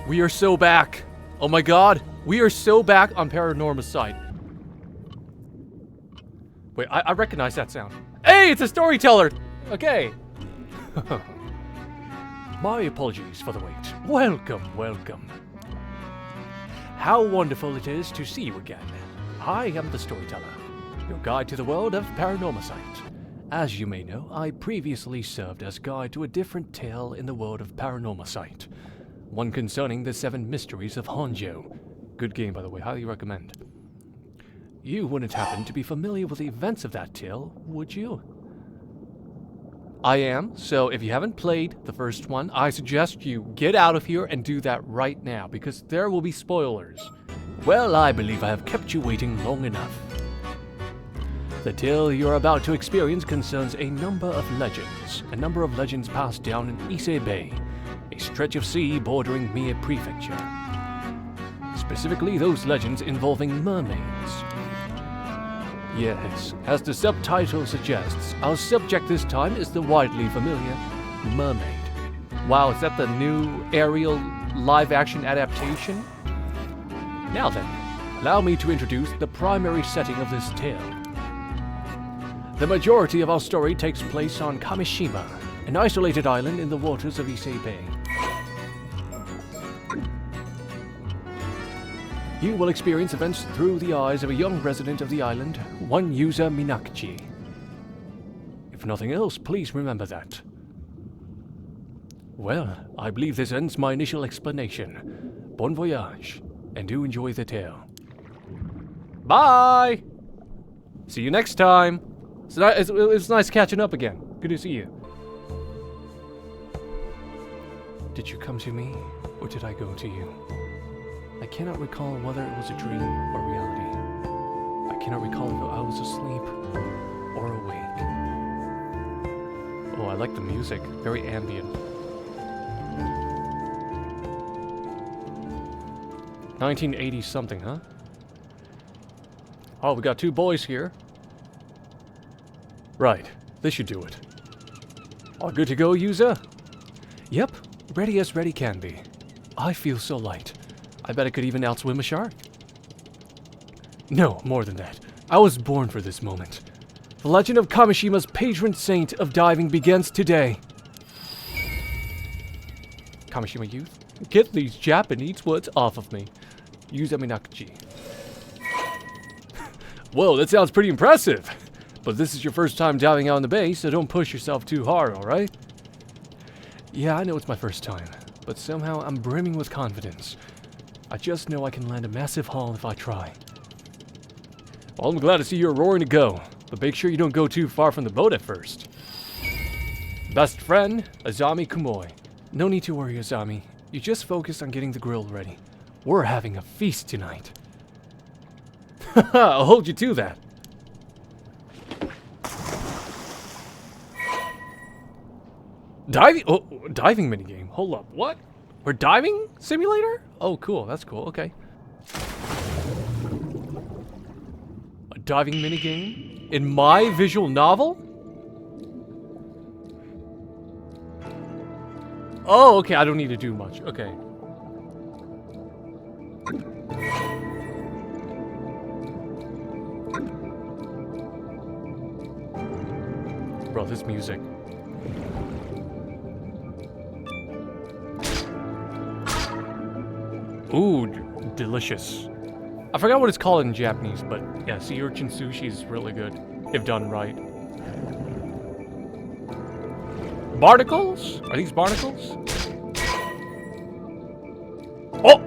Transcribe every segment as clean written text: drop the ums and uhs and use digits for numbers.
We are so back. Oh my god. We are so back on Paranormasight. Wait, I recognize that sound. Hey, it's a storyteller! Okay. My apologies for the wait. Welcome, welcome. How wonderful it is to see you again. I am the storyteller, your guide to the world of Paranormasight. As you may know, I previously served as guide to a different tale in the world of Paranormasight. One concerning the 7 mysteries of Honjo. Good game, by the way, highly recommend. You wouldn't happen to be familiar with the events of that tale, would you? I am, so if you haven't played the first one, I suggest you get out of here and do that right now, because there will be spoilers. Well, I believe I have kept you waiting long enough. The tale you're about to experience concerns a number of legends passed down in Ise Bay, a stretch of sea bordering Mie Prefecture. Specifically, those legends involving mermaids. Yes, as the subtitle suggests, our subject this time is the widely familiar Mermaid. Wow, is that the new Ariel live-action adaptation? Now then, allow me to introduce the primary setting of this tale. The majority of our story takes place on Kamishima, an isolated island in the waters of Ise Bay. You will experience events through the eyes of a young resident of the island, one user Minakichi. If nothing else, please remember that. Well, I believe this ends my initial explanation. Bon voyage, and do enjoy the tale. Bye! See you next time! It's nice catching up again. Good to see you. Did you come to me, or did I go to you? I cannot recall whether it was a dream or reality. I cannot recall if I was asleep or awake. Oh, I like the music. Very ambient. 1980 something, huh? Oh, we got 2 boys here. Right, this should do it. All good to go, user? Yep, ready as ready can be. I feel so light. I bet I could even outswim a shark. No, more than that. I was born for this moment. The legend of Kamishima's patron saint of diving begins today. Kamishima youth, get these Japanese words off of me. Yuza Minakichi. Whoa, that sounds pretty impressive. But this is your first time diving out in the bay, so don't push yourself too hard, alright? Yeah, I know it's my first time, but somehow I'm brimming with confidence. I just know I can land a massive haul if I try. Well, I'm glad to see you're roaring to go, but make sure you don't go too far from the boat at first. Best friend, Azami Kumoi. No need to worry, Azami. You just focus on getting the grill ready. We're having a feast tonight. Haha, I'll hold you to that. Diving minigame. Hold up, what? We're diving simulator? Oh, cool. That's cool. Okay. A diving minigame in my visual novel? Oh, okay. I don't need to do much. Okay. Bro, this music. Ooh, delicious. I forgot what it's called in Japanese, but yeah, sea urchin sushi is really good, if done right. Barnacles? Are these barnacles? Oh!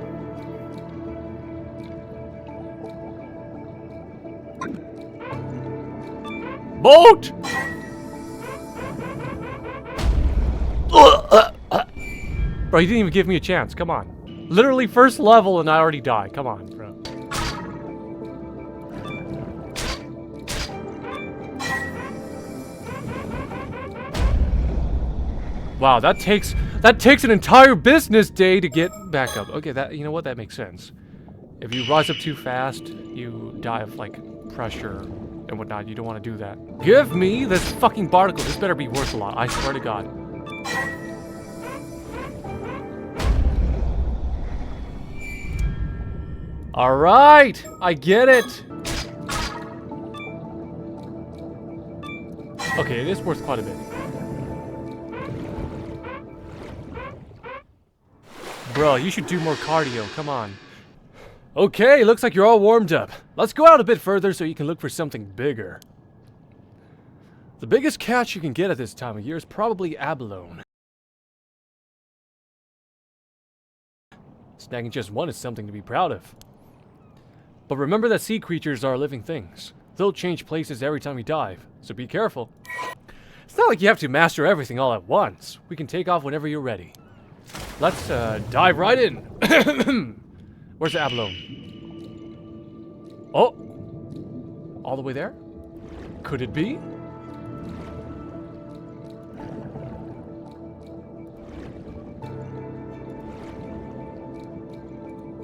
Boat! Bro, you didn't even give me a chance, come on. Literally first level and I already died. Come on, bro. Wow, that takes an entire business day to get back up. Okay, you know what? That makes sense. If you rise up too fast, you die of like pressure and whatnot. You don't want to do that. Give me this fucking barnacle. This better be worth a lot. I swear to God. Alright! I get it! Okay, it is worth quite a bit. Bro, you should do more cardio, come on. Okay, looks like you're all warmed up. Let's go out a bit further so you can look for something bigger. The biggest catch you can get at this time of year is probably abalone. Snagging just one is something to be proud of. But remember that sea creatures are living things. They'll change places every time you dive, so be careful. It's not like you have to master everything all at once. We can take off whenever you're ready. Let's dive right in. Where's the abalone? Oh! All the way there? Could it be?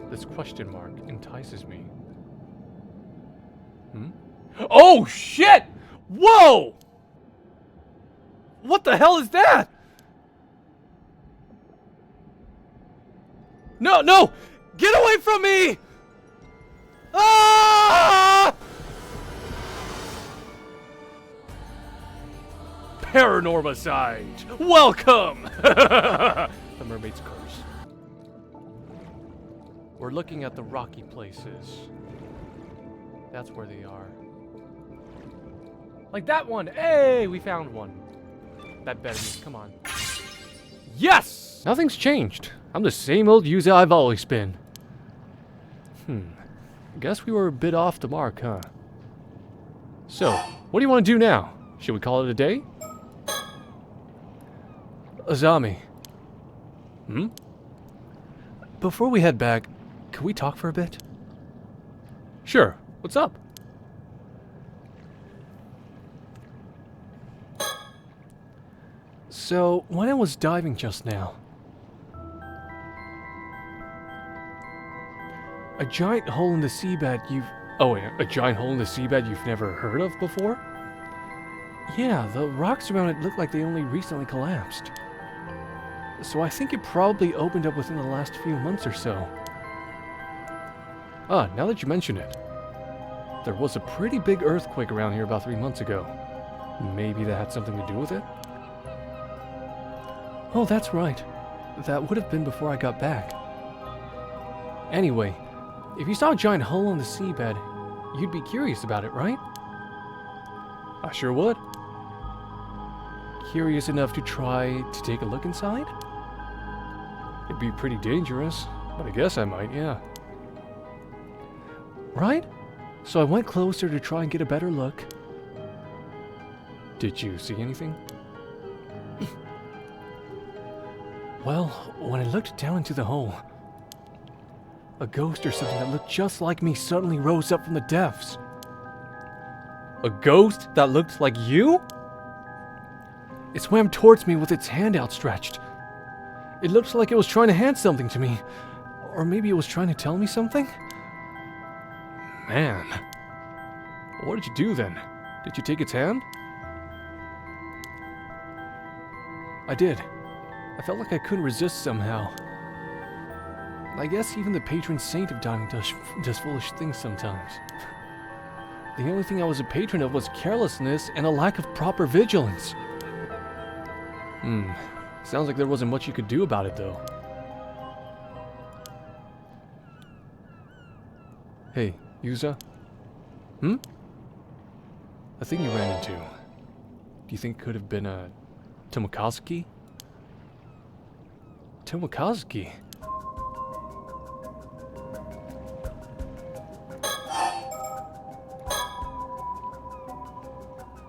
This question mark entices me. Oh, shit! Whoa! What the hell is that? No, no! Get away from me! Ah! Paranormasight! Welcome! The Mermaid's curse. We're looking at the rocky places. That's where they are. Like that one! Hey! We found one. That better be. Come on. Yes! Nothing's changed. I'm the same old user I've always been. Guess we were a bit off the mark, huh? So, what do you want to do now? Should we call it a day? Azami. Before we head back, can we talk for a bit? Sure. What's up? So, when I was diving just now, a giant hole in the seabed a giant hole in the seabed you've never heard of before? Yeah, the rocks around it look like they only recently collapsed. So I think it probably opened up within the last few months or so. Ah, now that you mention it, there was a pretty big earthquake around here about 3 months ago. Maybe that had something to do with it? Oh, that's right. That would have been before I got back. Anyway, if you saw a giant hole in the seabed, you'd be curious about it, right? I sure would. Curious enough to try to take a look inside? It'd be pretty dangerous, but I guess I might, yeah. Right? So I went closer to try and get a better look. Did you see anything? Well, when I looked down into the hole, a ghost or something that looked just like me suddenly rose up from the depths. A ghost that looked like you? It swam towards me with its hand outstretched. It looked like it was trying to hand something to me. Or maybe it was trying to tell me something? Man. What did you do then? Did you take its hand? I did. I felt like I couldn't resist somehow. I guess even the patron saint of diving does foolish things sometimes. The only thing I was a patron of was carelessness and a lack of proper vigilance. Sounds like there wasn't much you could do about it, though. Hey, Yuza? A thing you ran into. Do you think it could have been a Tomokazuki? Tomokazuki?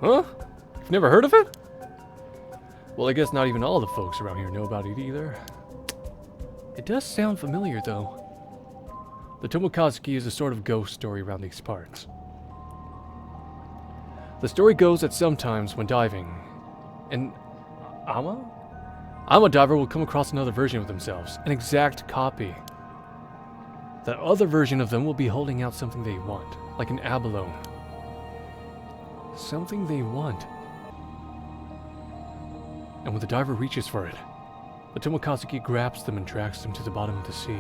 Huh? You've never heard of it? Well, I guess not even all the folks around here know about it either. It does sound familiar, though. The Tomokazuki is a sort of ghost story around these parts. The story goes that sometimes when diving, an Ama diver will come across another version of themselves, an exact copy. That other version of them will be holding out something they want, like an abalone. Something they want. And when the diver reaches for it, the Tomokazuki grabs them and drags them to the bottom of the sea.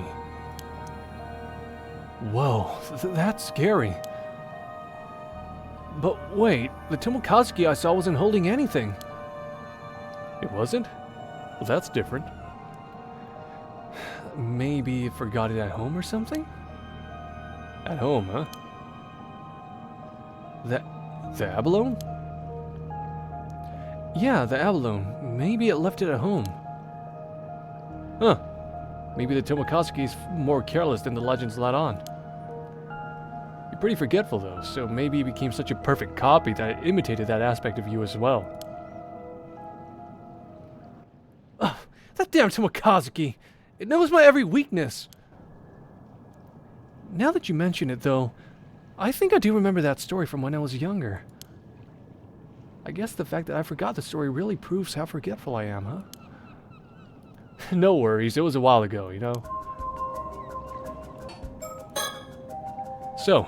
Whoa, that's scary. But wait, the Tomokazuki I saw wasn't holding anything. It wasn't? Well, that's different. Maybe it forgot it at home or something? At home, huh? The abalone? Yeah, the abalone. Maybe it left it at home. Huh. Maybe the Tomokazuki's more careless than the legends let on. You're pretty forgetful though, so maybe it became such a perfect copy that it imitated that aspect of you as well. Ugh, that damn Tomokazuki! It knows my every weakness! Now that you mention it though, I think I do remember that story from when I was younger. I guess the fact that I forgot the story really proves how forgetful I am, huh? No worries, it was a while ago, you know? So,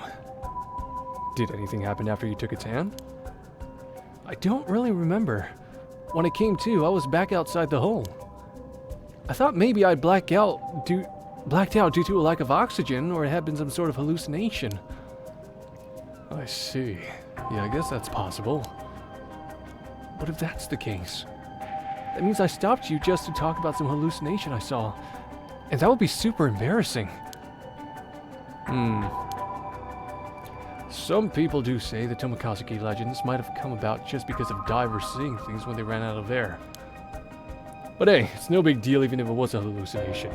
did anything happen after you took its hand? I don't really remember. When I came to, I was back outside the hole. I thought maybe I'd blacked out due to a lack of oxygen, or it had been some sort of hallucination. I see. Yeah, I guess that's possible. But if that's the case, that means I stopped you just to talk about some hallucination I saw. And that would be super embarrassing. Some people do say the Tomokazuki legends might have come about just because of divers seeing things when they ran out of air. But hey, it's no big deal even if it was a hallucination.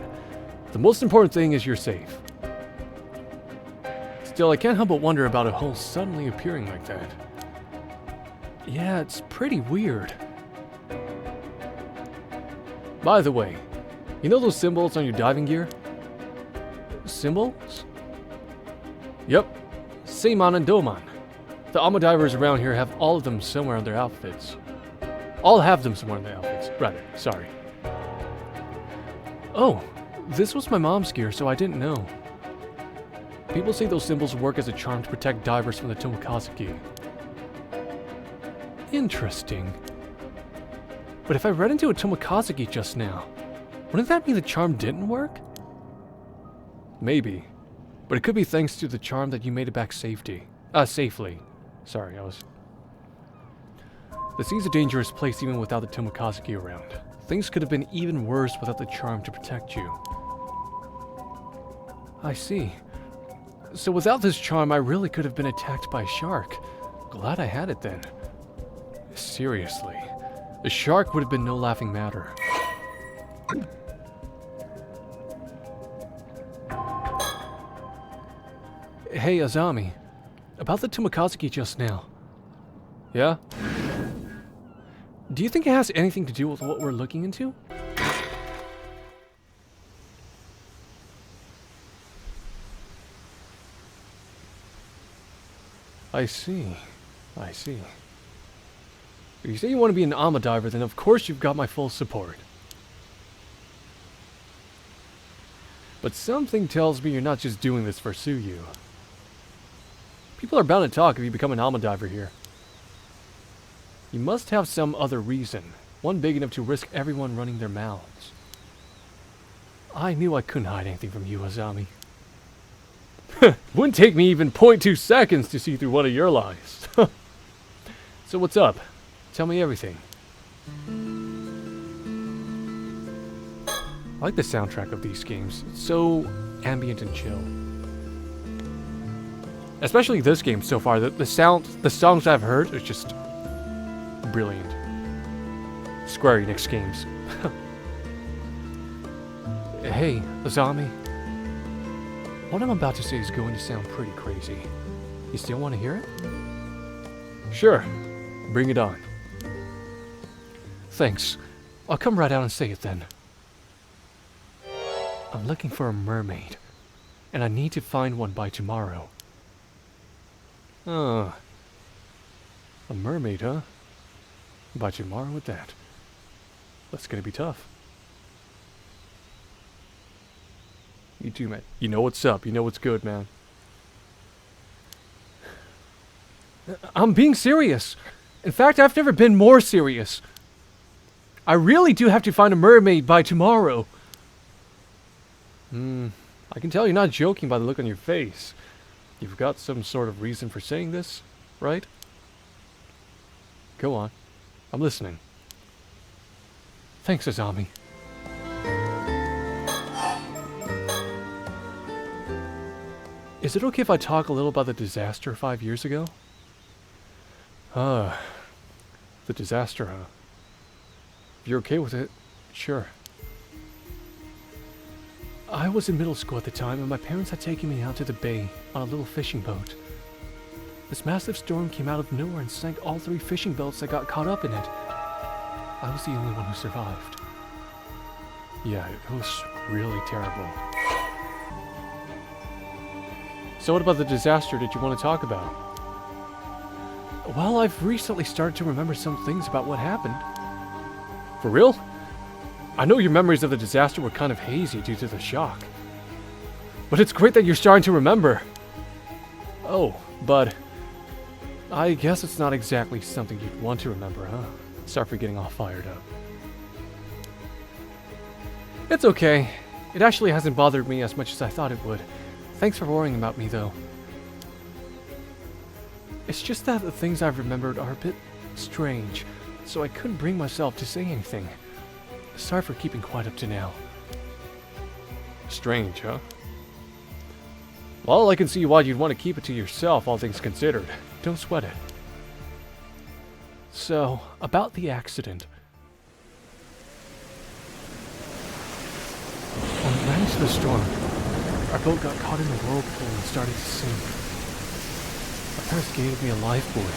The most important thing is you're safe. Still, I can't help but wonder about a hole suddenly appearing like that. Yeah, it's pretty weird. By the way, you know those symbols on your diving gear? Symbols? Yep. Seiman and Doman. The Amo divers around here have all of them somewhere on their outfits. All have them somewhere on their outfits. Rather, sorry. Oh, this was my mom's gear, so I didn't know. People say those symbols work as a charm to protect divers from the Tomokazuki. Interesting. But if I ran into a Tomokazuki just now, wouldn't that mean the charm didn't work? Maybe. But it could be thanks to the charm that you made it back safely. Sorry, The sea's a dangerous place even without the Tomokazuki around. Things could have been even worse without the charm to protect you. I see. So without this charm, I really could have been attacked by a shark. Glad I had it then. Seriously. The shark would have been no laughing matter. Hey, Azami. About the Tomokazuki just now. Yeah? Do you think it has anything to do with what we're looking into? I see. I see. If you say you want to be an Amo diver, then of course you've got my full support. But something tells me you're not just doing this for Suyu. People are bound to talk if you become an Amo diver here. You must have some other reason, one big enough to risk everyone running their mouths. I knew I couldn't hide anything from you, Azami. Wouldn't take me even 0.2 seconds to see through one of your lies. So what's up? Tell me everything. I like the soundtrack of these games. It's so ambient and chill. Especially this game so far. The songs I've heard are just brilliant. Square Enix games. Hey, Azami. What I'm about to say is going to sound pretty crazy. You still want to hear it? Sure. Bring it on. Thanks. I'll come right out and say it then. I'm looking for a mermaid, and I need to find one by tomorrow. A mermaid, huh? By tomorrow with that. That's gonna be tough. You too, man. You know what's up. You know what's good, man. I'm being serious. In fact, I've never been more serious. I really do have to find a mermaid by tomorrow. I can tell you're not joking by the look on your face. You've got some sort of reason for saying this, right? Go on. I'm listening. Thanks, Azami. Is it okay if I talk a little about the disaster 5 years ago? The disaster, huh? If you're okay with it, sure. I was in middle school at the time, and my parents had taken me out to the bay on a little fishing boat. This massive storm came out of nowhere and sank all 3 fishing boats that got caught up in it. I was the only one who survived. Yeah, it was really terrible. So what about the disaster did you want to talk about? Well, I've recently started to remember some things about what happened. For real? I know your memories of the disaster were kind of hazy due to the shock. But it's great that you're starting to remember. Oh, but I guess it's not exactly something you'd want to remember, huh? Sorry for getting all fired up. It's okay. It actually hasn't bothered me as much as I thought it would. Thanks for worrying about me, though. It's just that the things I've remembered are a bit strange, so I couldn't bring myself to say anything. Sorry for keeping quiet up to now. Strange, huh? Well, I can see why you'd want to keep it to yourself, all things considered. Don't sweat it. So, about the accident. When we ran into the storm, our boat got caught in the whirlpool and started to sink. My parents gave me a lifebuoy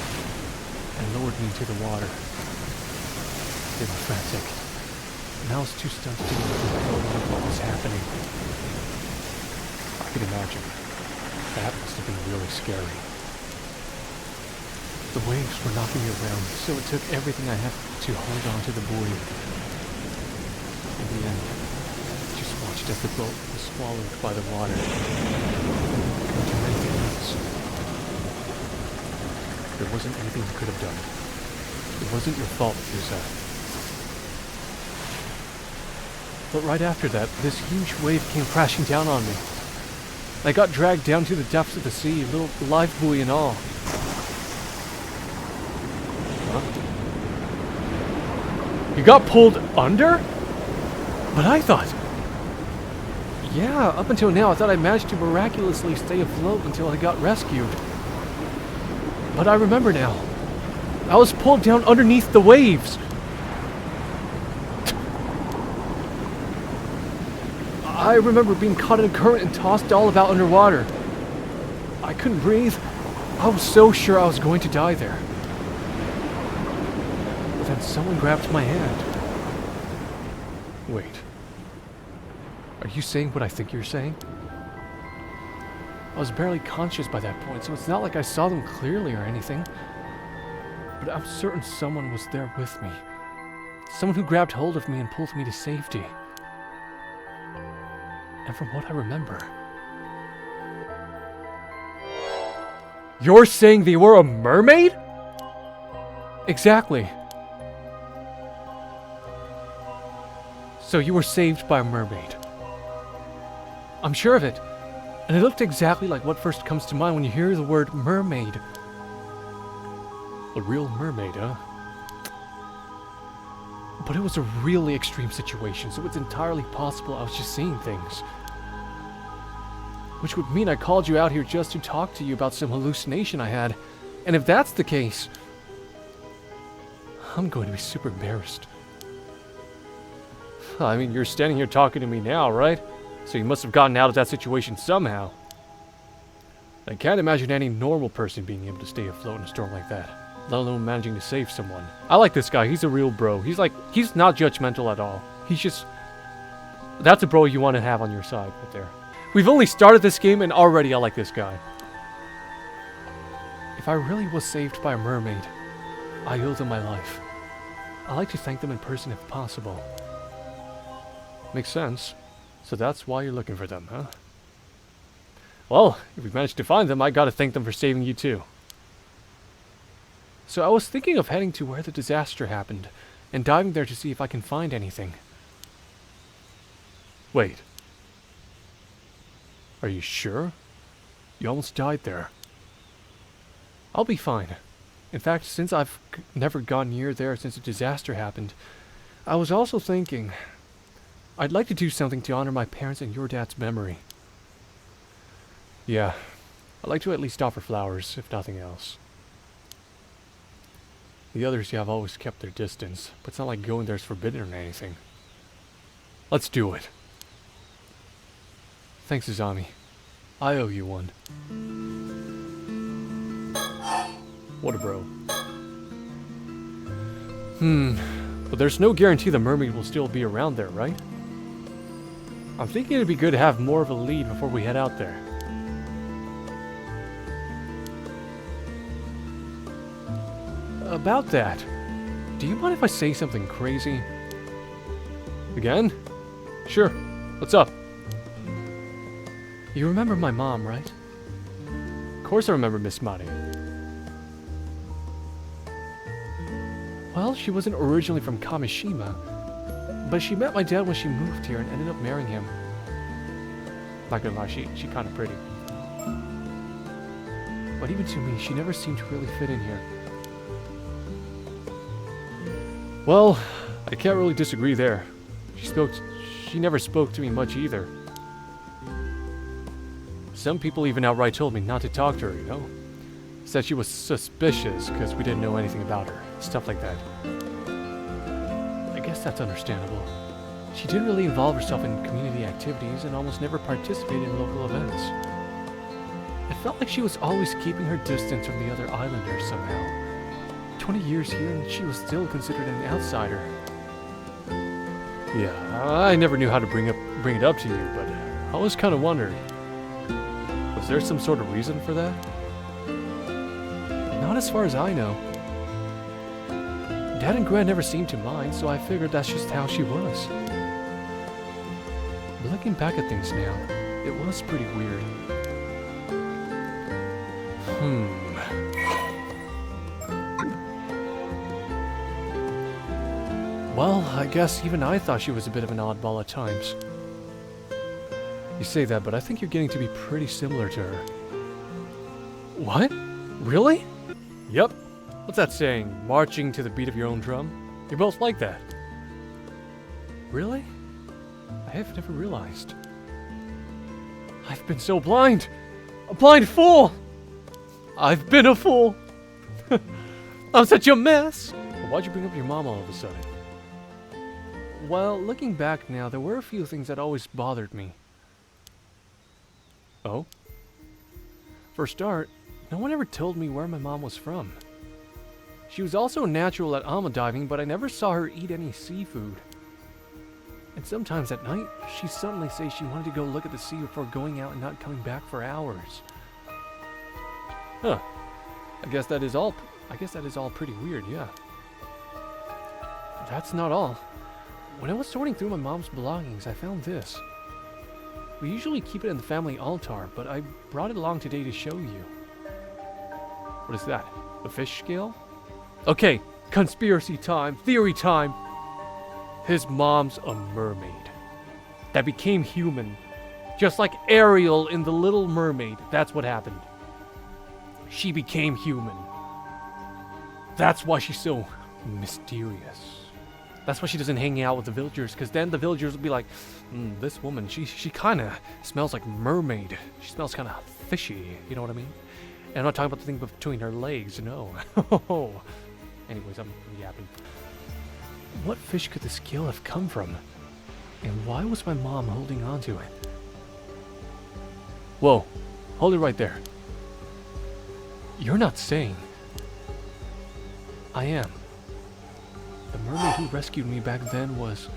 and lowered me into the water. They were frantic, and I was too stunned to know what was happening. I could imagine. That must have been really scary. The waves were knocking me around, so it took everything I had to hold on to the buoy. In the end, I just watched as the boat was swallowed by the water. I couldn't do anything else. There wasn't anything you could have done. It wasn't your fault, Yusa. But right after that, this huge wave came crashing down on me. I got dragged down to the depths of the sea, little life buoy and all. Huh? You got pulled under? But I thought... Yeah, up until now I thought I managed to miraculously stay afloat until I got rescued. But I remember now. I was pulled down underneath the waves. I remember being caught in a current and tossed all about underwater. I couldn't breathe. I was so sure I was going to die there. But then someone grabbed my hand. Wait. Are you saying what I think you're saying? I was barely conscious by that point, so it's not like I saw them clearly or anything. But I'm certain someone was there with me. Someone who grabbed hold of me and pulled me to safety. And from what I remember... You're saying they were a mermaid? Exactly. So you were saved by a mermaid. I'm sure of it. And it looked exactly like what first comes to mind when you hear the word mermaid. A real mermaid, huh? But it was a really extreme situation, so it's entirely possible I was just seeing things. Which would mean I called you out here just to talk to you about some hallucination I had. And if that's the case, I'm going to be super embarrassed. I mean, you're standing here talking to me now, right? So you must have gotten out of that situation somehow. I can't imagine any normal person being able to stay afloat in a storm like that, let alone managing to save someone. I like this guy. He's a real bro. He's not judgmental at all. He's just... That's a bro you want to have on your side right there. We've only started this game and already I like this guy. If I really was saved by a mermaid, I owe them my life. I like to thank them in person if possible. Makes sense. So that's why you're looking for them, huh? Well, if we managed to find them, I gotta thank them for saving you too. So I was thinking of heading to where the disaster happened, and diving there to see if I can find anything. Wait. Are you sure? You almost died there. I'll be fine. In fact, since I've never gone near there since the disaster happened, I was also thinking I'd like to do something to honor my parents and your dad's memory. Yeah, I'd like to at least offer flowers, if nothing else. The others have always kept their distance, but it's not like going there is forbidden or anything. Let's do it. Thanks, Izami. I owe you one. What a bro. But there's no guarantee the mermaid will still be around there, right? I'm thinking it'd be good to have more of a lead before we head out there. About that, do you mind if I say something crazy? Again? Sure. What's up? You remember my mom, right? Of course I remember Miss Mari. Well, she wasn't originally from Kamishima, but she met my dad when she moved here and ended up marrying him. Not gonna lie, she kinda pretty. But even to me, she never seemed to really fit in here. Well, I can't really disagree there. She never spoke to me much either. Some people even outright told me not to talk to her, you know? Said she was suspicious because we didn't know anything about her. Stuff like that. I guess that's understandable. She didn't really involve herself in community activities and almost never participated in local events. It felt like she was always keeping her distance from the other islanders somehow. 20 years here and she was still considered an outsider. Yeah, I never knew how to bring it up to you, but I always kind of wondered. Was there some sort of reason for that? Not as far as I know. Dad and Gran never seemed to mind, so I figured that's just how she was. But looking back at things now, it was pretty weird. Well, I guess even I thought she was a bit of an oddball at times. You say that, but I think you're getting to be pretty similar to her. What? Really? Yep. What's that saying? Marching to the beat of your own drum? You're both like that. Really? I have never realized. I've been so blind! A blind fool! I've been a fool! I'm such a mess! Well, why'd you bring up your mom all of a sudden? Well, looking back now, there were a few things that always bothered me. Oh? For a start, no one ever told me where my mom was from. She was also natural at alma diving, but I never saw her eat any seafood. And sometimes at night, she'd suddenly say she wanted to go look at the sea before going out and not coming back for hours. Huh. I guess that is all pretty weird, yeah. That's not all. When I was sorting through my mom's belongings, I found this. We usually keep it in the family altar, but I brought it along today to show you. What is that? A fish scale? Okay, conspiracy time, theory time. His mom's a mermaid that became human. Just like Ariel in The Little Mermaid. That's what happened. She became human. That's why she's so mysterious. That's why she doesn't hang out with the villagers, because then the villagers will be like, this woman, she kind of smells like mermaid. She smells kind of fishy, you know what I mean? And I'm not talking about the thing between her legs, no. Anyways, I'm yapping. What fish could the scale have come from? And why was my mom holding on to it? Whoa, hold it right there. You're not saying... I am. The mermaid who rescued me back then was...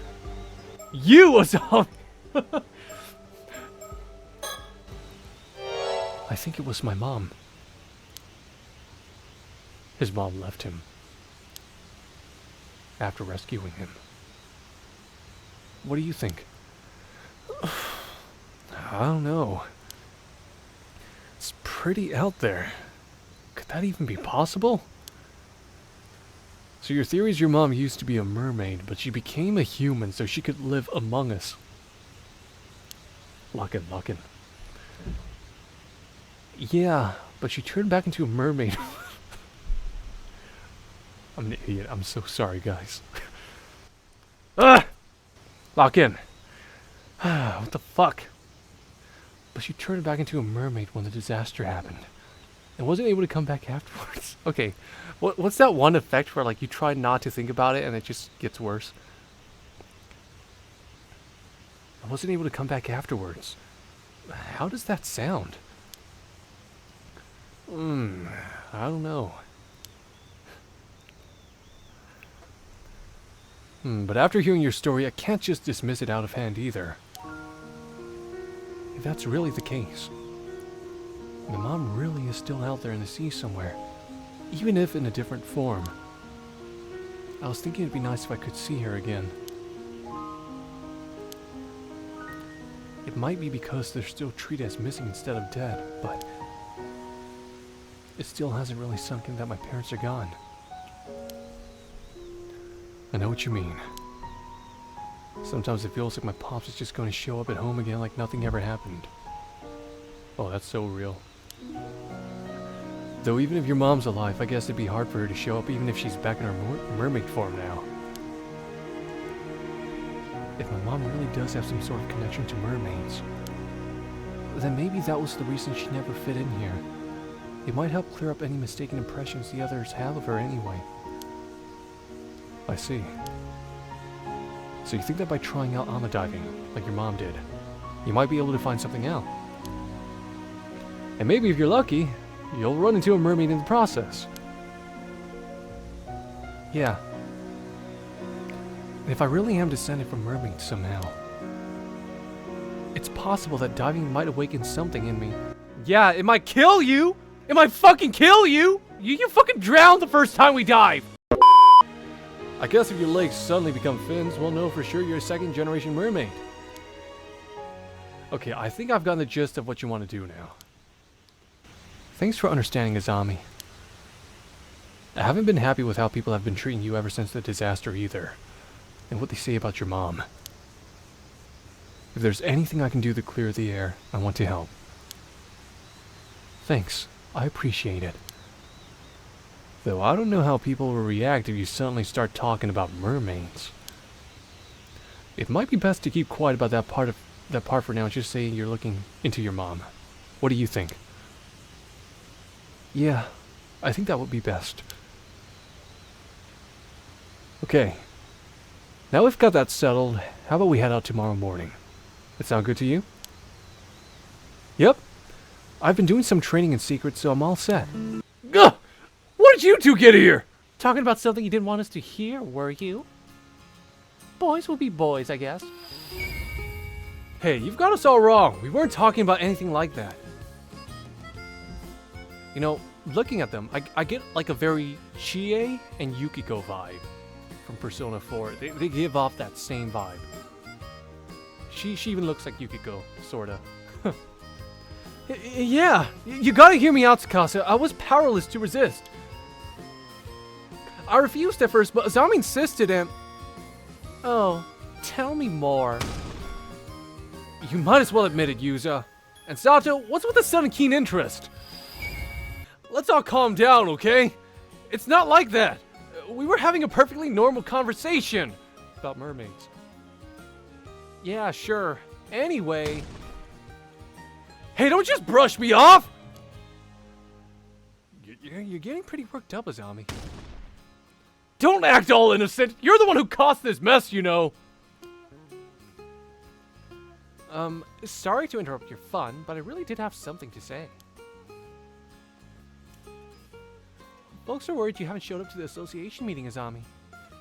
You, Azam! I think it was my mom. His mom left him. After rescuing him. What do you think? I don't know. It's pretty out there. Could that even be possible? So your theory is your mom used to be a mermaid, but she became a human so she could live among us. Luckin'. Yeah, but she turned back into a mermaid. I'm an idiot. I'm so sorry, guys. Ah! Lock in. What the fuck? But she turned back into a mermaid when the disaster happened. And wasn't able to come back afterwards. Okay, what's that one effect where like you try not to think about it and it just gets worse? I wasn't able to come back afterwards. How does that sound? I don't know. But after hearing your story, I can't just dismiss it out of hand either. If that's really the case, my mom really is still out there in the sea somewhere, even if in a different form. I was thinking it'd be nice if I could see her again. It might be because they're still treated as missing instead of dead, but it still hasn't really sunk in that my parents are gone. I know what you mean. Sometimes it feels like my pops is just going to show up at home again like nothing ever happened. Oh, that's so real. Though even if your mom's alive, I guess it'd be hard for her to show up even if she's back in her mermaid form now. If my mom really does have some sort of connection to mermaids, then maybe that was the reason she never fit in here. It might help clear up any mistaken impressions the others have of her anyway. I see. So you think that by trying out ama diving, like your mom did, you might be able to find something out. And maybe if you're lucky, you'll run into a mermaid in the process. Yeah. And if I really am descended from mermaids somehow, it's possible that diving might awaken something in me. Yeah, it might kill you! It might fucking kill you! You fucking drowned the first time we dive! I guess if your legs suddenly become fins, we'll know for sure you're a second-generation mermaid. Okay, I think I've gotten the gist of what you want to do now. Thanks for understanding, Azami. I haven't been happy with how people have been treating you ever since the disaster either, and what they say about your mom. If there's anything I can do to clear the air, I want to help. Thanks, I appreciate it. Though I don't know how people will react if you suddenly start talking about mermaids. It might be best to keep quiet about that part for now and just say you're looking into your mom. What do you think? Yeah, I think that would be best. Okay. Now we've got that settled, how about we head out tomorrow morning? That sound good to you? Yep. I've been doing some training in secret, so I'm all set. Gah! What did you two get here? Talking about something you didn't want us to hear, were you? Boys will be boys, I guess. Hey, you've got us all wrong. We weren't talking about anything like that. You know, looking at them, I get like a very Chie and Yukiko vibe from Persona 4. They give off that same vibe. She even looks like Yukiko, sorta. Yeah, you gotta hear me out, Tsukasa. I was powerless to resist. I refused at first, but Azami insisted and... Oh, tell me more. You might as well admit it, Yuza. And Sato, what's with the sudden keen interest? Let's all calm down, okay? It's not like that. We were having a perfectly normal conversation about mermaids. Yeah, sure. Anyway... Hey, don't just brush me off! You're getting pretty worked up, Azami. Don't act all innocent! You're the one who caused this mess, you know! Sorry to interrupt your fun, but I really did have something to say. Folks are worried you haven't showed up to the association meeting, Azami.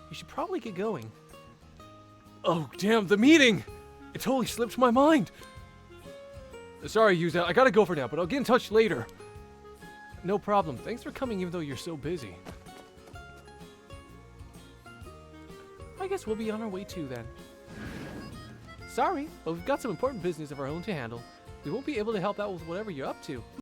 You should probably get going. Oh, damn, the meeting! It totally slipped my mind! Sorry, Yuza, I gotta go for now, but I'll get in touch later. No problem. Thanks for coming even though you're so busy. I guess we'll be on our way too then. Sorry, but we've got some important business of our own to handle. We won't be able to help out with whatever you're up to.